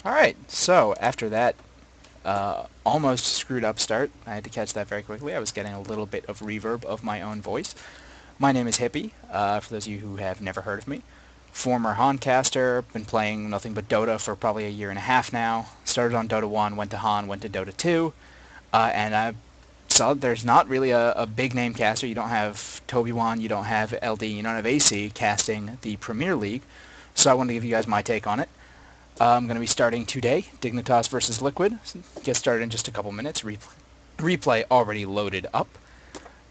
Alright, so after that almost screwed up start, I had to catch that very quickly. I was getting a little bit of reverb of my own voice. My name is Hippie, for those of you who have never heard of me. Former Hancaster, been playing nothing but Dota for probably a year and a half now. Started on Dota 1, went to Han, went to Dota 2, and I saw there's not really a big name caster. You don't have Toby Wan, you don't have LD, you don't have AC casting the Premier League, so I wanted to give you guys my take on it. I'm going to be starting today, Dignitas versus Liquid. Get started in just a couple minutes. Replay already loaded up.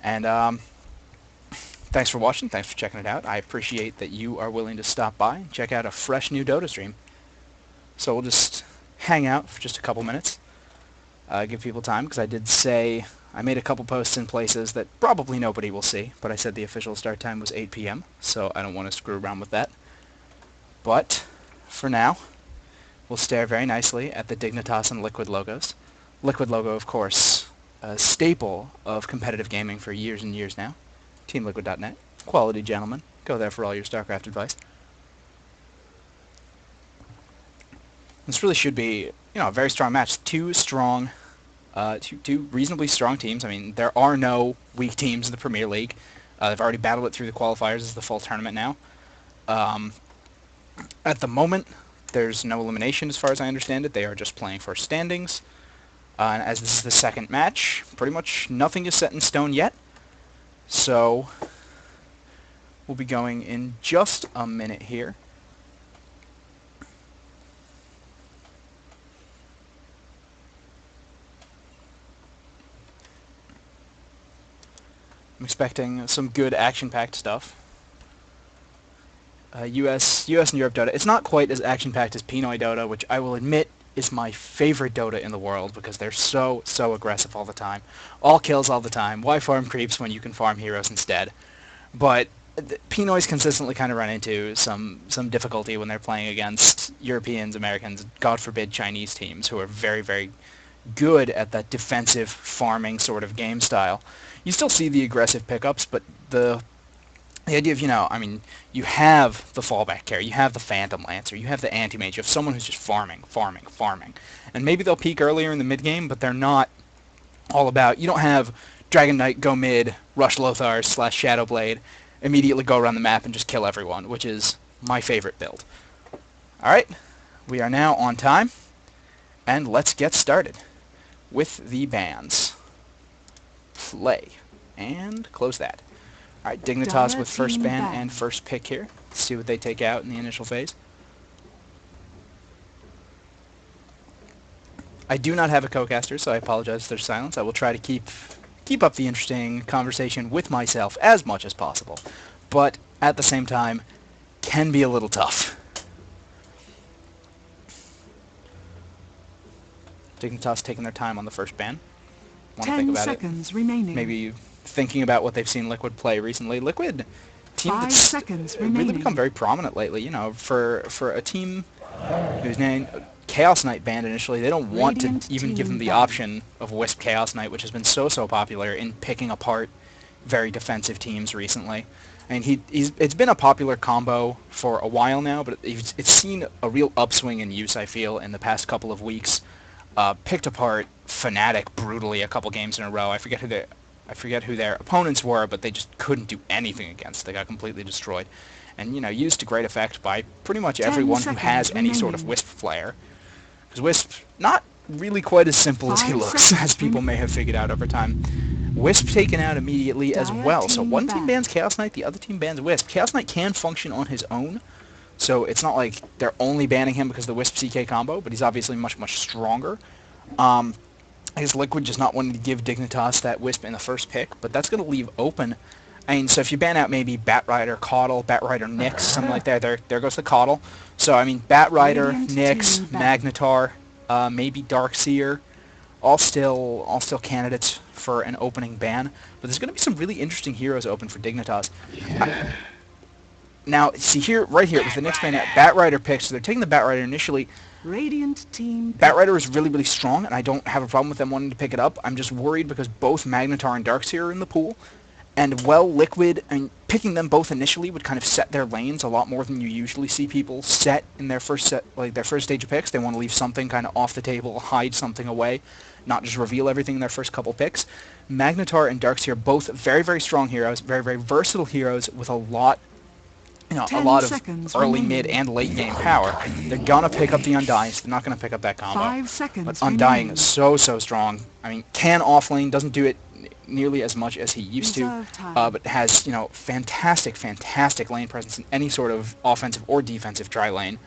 And thanks for watching. Thanks for checking it out. I appreciate that you are willing to stop by and check out a fresh new Dota stream. So we'll just hang out for just a couple minutes. Give people time, because I did say I made a couple posts in places that probably nobody will see, but I said the official start time was 8 p.m., so I don't want to screw around with that. But for now, we'll stare very nicely at the Dignitas and Liquid logos. Liquid logo, of course, a staple of competitive gaming for years and years now. TeamLiquid.net. Quality gentlemen. Go there for all your StarCraft advice. This really should be, a very strong match. Two reasonably strong teams. I mean, there are no weak teams in the Premier League. They've already battled it through the qualifiers. This is the full tournament now. At the moment, there's no elimination as far as I understand it. They are just playing for standings. And as this is the second match, pretty much nothing is set in stone yet. So we'll be going in just a minute here. I'm expecting some good action-packed stuff. US and Europe Dota. It's not quite as action-packed as Pinoy Dota, which I will admit is my favorite Dota in the world because they're so aggressive all the time. All kills all the time. Why farm creeps when you can farm heroes instead? But Pinoys consistently kind of run into some difficulty when they're playing against Europeans, Americans, God forbid Chinese teams who are very good at that defensive farming sort of game style. You still see the aggressive pickups, but the idea of, you have the fallback carry, you have the Phantom Lancer, you have the Anti-Mage, you have someone who's just farming. And maybe they'll peak earlier in the mid-game, but they're not all about, you don't have Dragon Knight go mid, rush Lothar / Shadowblade, immediately go around the map and just kill everyone, which is my favorite build. Alright, we are now on time, and let's get started with the bans. Play. And close that. Alright, Dignitas with first ban and first pick here. Let's see what they take out in the initial phase. I do not have a co-caster, so I apologize if there's silence. I will try to keep up the interesting conversation with myself as much as possible. But at the same time, can be a little tough. Dignitas taking their time on the first ban. Want to think about 10 seconds remaining. Maybe thinking about what they've seen Liquid play recently. Liquid team 5 that's seconds really remaining. become very prominent lately. For a team whose name Chaos Knight banned initially, they don't want to Radiant even team give them the banned. option of Wisp Chaos Knight, which has been so popular in picking apart very defensive teams recently. I mean, it's been a popular combo for a while now, but it's seen a real upswing in use, I feel, in the past couple of weeks. Picked apart Fnatic brutally a couple games in a row. I forget who their opponents were, but they just couldn't do anything against. They got completely destroyed. And, used to great effect by pretty much 10 everyone who has seconds any sort of remaining. Wisp flair. Because Wisp, not really quite as simple as he 5 looks, seconds as people may have figured out over time. Wisp taken out immediately as Dire well. So team one team back. bans Chaos Knight, the other team bans Wisp. Chaos Knight can function on his own, so it's not like they're only banning him because of the Wisp CK combo, but he's obviously much stronger. I guess Liquid just not wanting to give Dignitas that Wisp in the first pick, but that's going to leave open. I mean, so if you ban out maybe Batrider, Caudle, Batrider, Nyx, something like that, there goes the Caudle. So, I mean, Batrider, Radiant Nyx, team back. Magnetar, maybe Darkseer, all still candidates for an opening ban. But there's going to be some really interesting heroes open for Dignitas. Now, see here, right here, with the Nyx ban out, Batrider picks, so they're taking the Batrider initially. Radiant team Batrider is really strong, and I don't have a problem with them wanting to pick it up. I'm just worried because both Magnetar and Darkseer are in the pool, And well, Liquid, I mean, picking them both initially would kind of set their lanes a lot more than you usually see people set in their first set, like their first stage of picks. They want to leave something kind of off the table, hide something away, not just reveal everything in their first couple picks. Magnetar and Darkseer, both very, very strong heroes, very, very versatile heroes with a lot, a 10 lot of seconds early, mid, remaining. and late game power. They're gonna pick up the Undying, so they're not gonna pick up that combo. 5 But seconds Undying is remaining. so, so strong. I mean, can offlane, doesn't do it nearly as much as he used to, Reserve time. but has, fantastic, fantastic lane presence in any sort of offensive or defensive tri lane.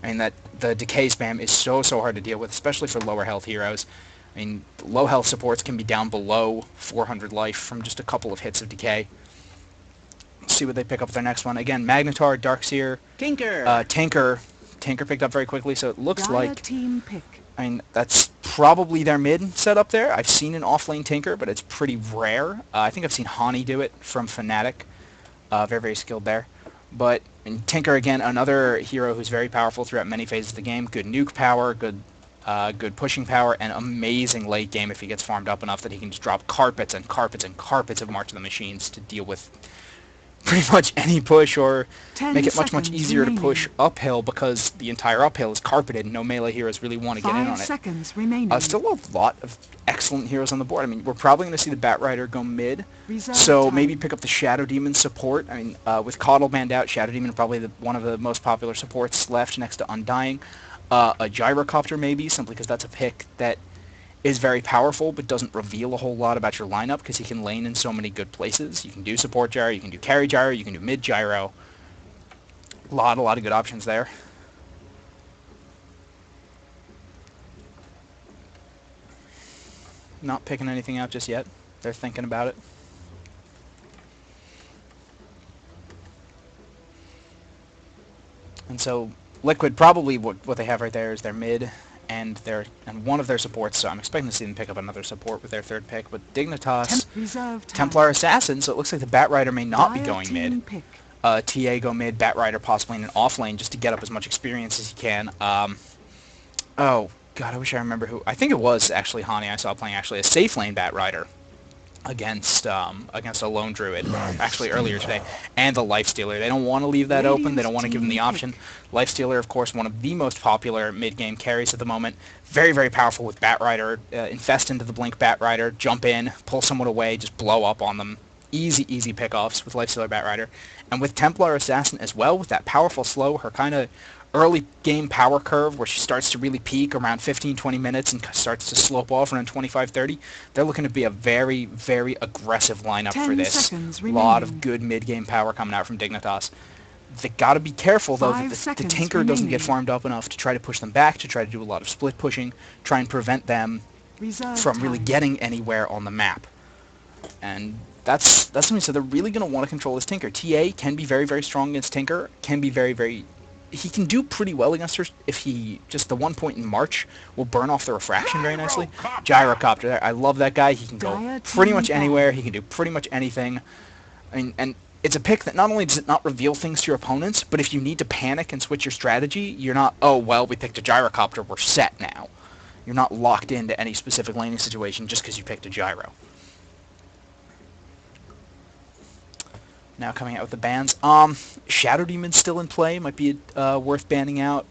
I mean, that the decay spam is so, so hard to deal with, especially for lower health heroes. I mean, low health supports can be down below 400 life from just a couple of hits of decay. Let's see what they pick up with their next one. Again, Magnetar, Darkseer, Tinker. Tinker. Tinker picked up very quickly, so it looks Dire like, team pick. I mean, that's probably their mid setup there. I've seen an offlane Tinker, but it's pretty rare. I think I've seen Hani do it from Fnatic. Very, very skilled there. But Tinker, again, another hero who's very powerful throughout many phases of the game. Good nuke power, good pushing power, and amazing late game if he gets farmed up enough that he can just drop carpets and carpets and carpets of March of the Machines to deal with pretty much any push, or 10 make it much, much seconds easier to remaining. push uphill because the entire uphill is carpeted and no melee heroes really want to get in 5 on it. seconds remaining. Still a lot of excellent heroes on the board. I mean, we're probably going to see the Batrider go mid, Reserve so time. maybe pick up the Shadow Demon support. I mean, with Coddle banned out, Shadow Demon probably one of the most popular supports left next to Undying. A Gyrocopter maybe, simply because that's a pick that is very powerful but doesn't reveal a whole lot about your lineup because he can lane in so many good places. You can do support gyro, you can do carry gyro, you can do mid gyro. A lot of good options there. Not picking anything out just yet. They're thinking about it. And so Liquid, probably what they have right there is their mid and one of their supports, so I'm expecting to see them pick up another support with their third pick. But Dignitas, Reserve time. Templar Assassin, so it looks like the Batrider may not be Dire going team mid. pick. TA go mid, Batrider possibly in an off lane just to get up as much experience as he can. Oh, God, I wish I remember who. I think it was actually Hani I saw playing actually a safe lane Batrider against a lone druid actually earlier today, and the Lifestealer. They don't want to leave that open. They don't want to give him the option. Lifestealer, of course, one of the most popular mid-game carries at the moment. Very, very powerful with Batrider. Infest into the Blink Batrider, jump in, pull someone away, just blow up on them. Easy, easy pickoffs with Lifestealer Batrider. And with Templar Assassin as well, with that powerful slow, her kind of early game power curve where she starts to really peak around 15-20 minutes and starts to slope off around 25-30. They're looking to be a very, very aggressive lineup 10 for this. seconds A lot of remaining. good mid-game power coming out from Dignitas. They got to be careful, though, 5 that the seconds Tinker doesn't get remaining. farmed up enough to try to push them back, to try to do a lot of split pushing, try and prevent them Reserve from really time. getting anywhere on the map. And that's something, so they're really going to want to control this Tinker. TA can be very, very strong against Tinker, can be very, very... He can do pretty well against her if he, just the 1 point in March, will burn off the refraction very nicely. Gyrocopter there. I love that guy. He can go Dire pretty team much back. anywhere. He can do pretty much anything. I mean, and it's a pick that not only does it not reveal things to your opponents, but if you need to panic and switch your strategy, you're not, oh, well, we picked a Gyrocopter, we're set now. You're not locked into any specific laning situation just because you picked a Gyro. Now coming out with the bans. Shadow Demon's still in play. Might be worth banning out.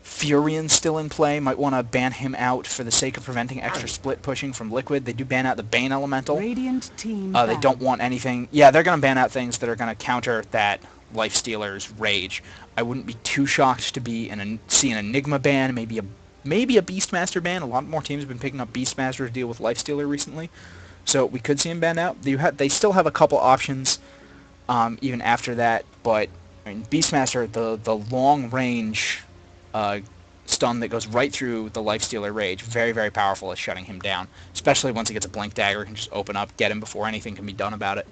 Furian's still in play. Might want to ban him out for the sake of preventing extra split pushing from Liquid. They do ban out the Bane Elemental. Radiant team They back. don't want anything... Yeah, they're going to ban out things that are going to counter that Lifestealer's Rage. I wouldn't be too shocked to see an Enigma ban, maybe a Beastmaster ban. A lot more teams have been picking up Beastmaster to deal with Lifestealer recently. So we could see him banned out. They still have a couple options even after that, but I mean, Beastmaster, the long range stun that goes right through the Lifestealer Rage, very, very powerful at shutting him down, especially once he gets a Blink Dagger, can just open up, get him before anything can be done about it.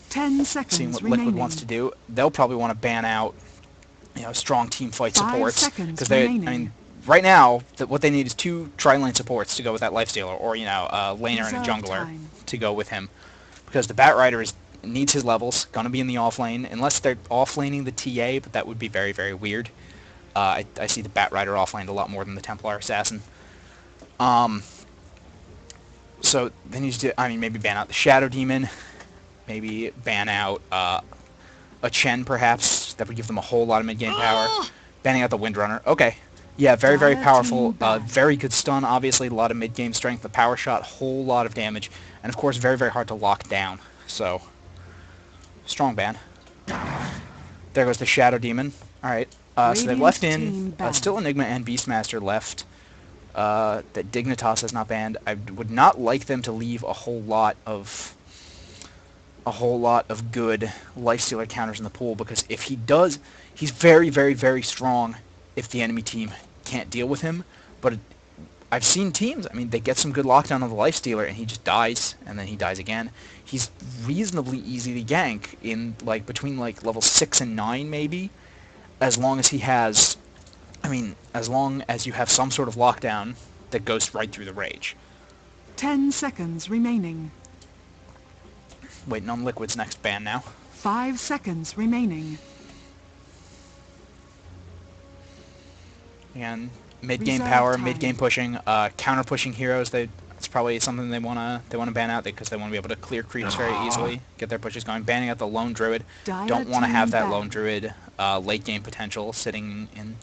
10 seconds Seeing what remaining. Liquid wants to do, they'll probably want to ban out, strong team fight 5 supports, seconds because they, remaining. right now, what they need is 2 tri-lane supports to go with that Lifestealer, or, a laner and a Reserve jungler time. to go with him. Because the Batrider needs his levels, gonna be in the off lane, unless they're off-laning the TA, but that would be very, very weird. I see the Batrider off-laned a lot more than the Templar Assassin. So then you just, I mean, maybe ban out the Shadow Demon, maybe ban out a Chen perhaps. That would give them a whole lot of mid-game power. Banning out the Windrunner. Okay. Yeah, very, very Dire team powerful. ban. Very good stun, obviously. A lot of mid-game strength. The power shot, whole lot of damage. And, of course, very, very hard to lock down. So, strong ban. There goes the Shadow Demon. Alright. So they've left Radiant's in team banned. still Enigma and Beastmaster left. That Dignitas has not banned. I would not like them to leave a whole lot of good lifestealer counters in the pool, because if he does, he's very, very, very strong if the enemy team can't deal with him. But I've seen teams, I mean, they get some good lockdown on the lifestealer and he just dies, and then he dies again. He's reasonably easy to gank in, like, between, like, level 6 and 9, maybe, as long as he has, I mean, as long as you have some sort of lockdown that goes right through the rage. 10 seconds remaining. Waiting on Liquid's next ban now. 5 seconds remaining. And mid-game Reserve power, time. mid-game pushing, counter-pushing heroes. It's probably something they wanna ban out because they want to be able to clear creeps very easily, get their pushes going. Banning out the lone druid. Dire Don't want to team have that ban. lone druid late-game potential sitting in.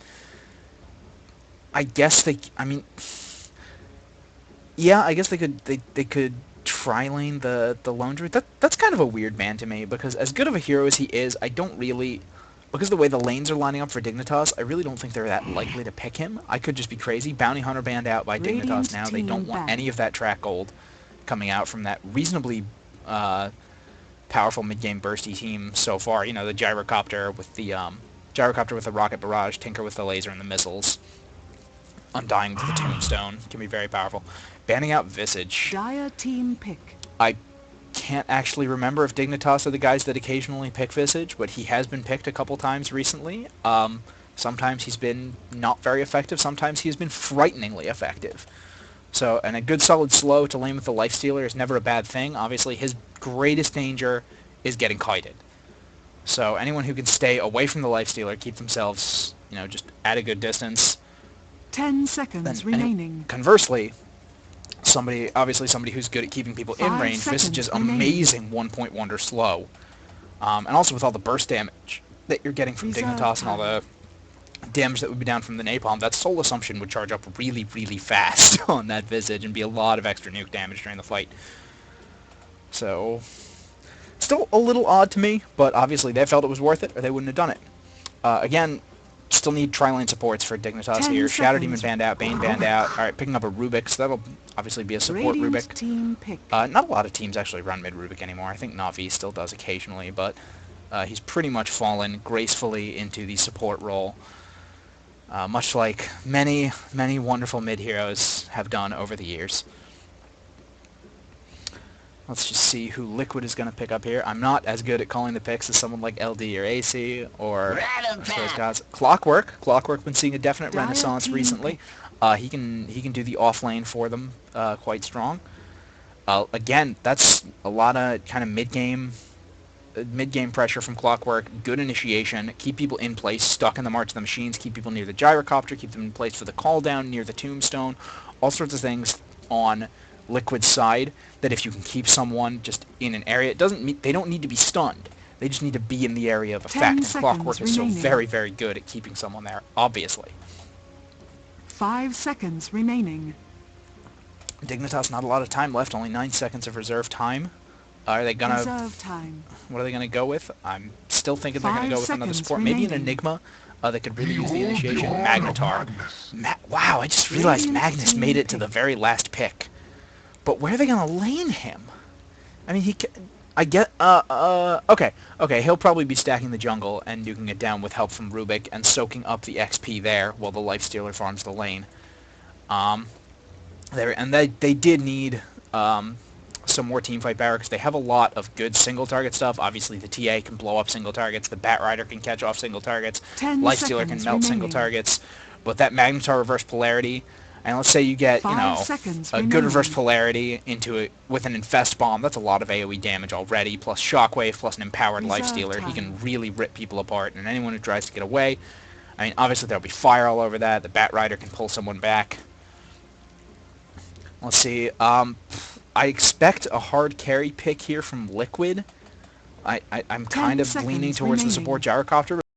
I guess they. I mean, yeah, I guess they could. They could tri-lane the lone druid. That's kind of a weird ban to me, because as good of a hero as he is, I don't really. Because of the way the lanes are lining up for Dignitas, I really don't think they're that likely to pick him. I could just be crazy. Bounty Hunter banned out by Dignitas Radiant's now. They team don't want banned. any of that track gold coming out from that reasonably powerful mid-game bursty team so far. You know, the Gyrocopter with the rocket barrage, Tinker with the laser and the missiles, Undying with the tombstone can be very powerful. Banning out Visage. Dire team pick. I can't actually remember if Dignitas are the guys that occasionally pick Visage, but he has been picked a couple times recently. Sometimes he's been not very effective, sometimes he's been frighteningly effective. So, and a good solid slow to lane with the lifestealer is never a bad thing. Obviously, his greatest danger is getting kited. So anyone who can stay away from the lifestealer, keep themselves, you know, just at a good distance. 10 seconds And remaining. conversely, somebody who's good at keeping people in 5 range. seconds Visage is remaining. amazing 1-point wonder slow. And also with all the burst damage that you're getting from Reserve Dignitas and all time. the damage that would be down from the Napalm, that Soul Assumption would charge up really, really fast on that Visage and be a lot of extra nuke damage during the fight. So, still a little odd to me, but obviously they felt it was worth it or they wouldn't have done it. Again, still need tri-lane supports for Dignitas 10 here. Shadow seconds. Demon banned out, Bane banned out. Alright, picking up a Rubik, so that'll obviously be a support Radiant's Rubik. team pick. Not a lot of teams actually run mid Rubik anymore. I think Na'Vi still does occasionally, but he's pretty much fallen gracefully into the support role, much like many, many wonderful mid heroes have done over the years. Let's just see who Liquid is going to pick up here. I'm not as good at calling the picks as someone like LD or AC or those guys. Clockwork. Clockwork been seeing a definite Dire renaissance team recently. He can do the off lane for them quite strong. Again, that's a lot of kind of mid-game pressure from Clockwork. Good initiation. Keep people in place, stuck in the March of the Machines. Keep people near the Gyrocopter. Keep them in place for the call down, near the Tombstone. All sorts of things on Liquid's side that if you can keep someone just in an area, they don't need to be stunned. They just need to be in the area of 10 effect. And seconds Clockwork is so remaining. very, very good at keeping someone there, obviously. 5 seconds remaining. Dignitas, not a lot of time left, only 9 seconds of reserve time. Are they gonna... Reserve time. What are they gonna go with? I'm still thinking they're gonna 5 go with another seconds support. Maybe an remaining. Enigma that could really use the initiation. Magnetar. Wow, I just realized Radiant Magnus team made it to pick. the very last pick. But where are they gonna lane him? I mean, okay, he'll probably be stacking the jungle and nuking it down with help from Rubik and soaking up the XP there while the Lifestealer farms the lane. They did need some more teamfight power because they have a lot of good single target stuff. Obviously, the TA can blow up single targets, the Bat Rider can catch off single targets, 10 Lifestealer can seconds melt single remaining. targets, but that Magnetar reverse polarity, and let's say you get, 5 seconds a good remaining. reverse polarity into it with an Infest Bomb, that's a lot of AoE damage already, plus Shockwave, plus an empowered Reserve Lifestealer. He time. can really rip people apart, and anyone who tries to get away, I mean, obviously there'll be fire all over that, the Bat Rider can pull someone back. Let's see, I expect a hard carry pick here from Liquid. I'm kind 10 of leaning seconds towards the support remaining. gyrocopter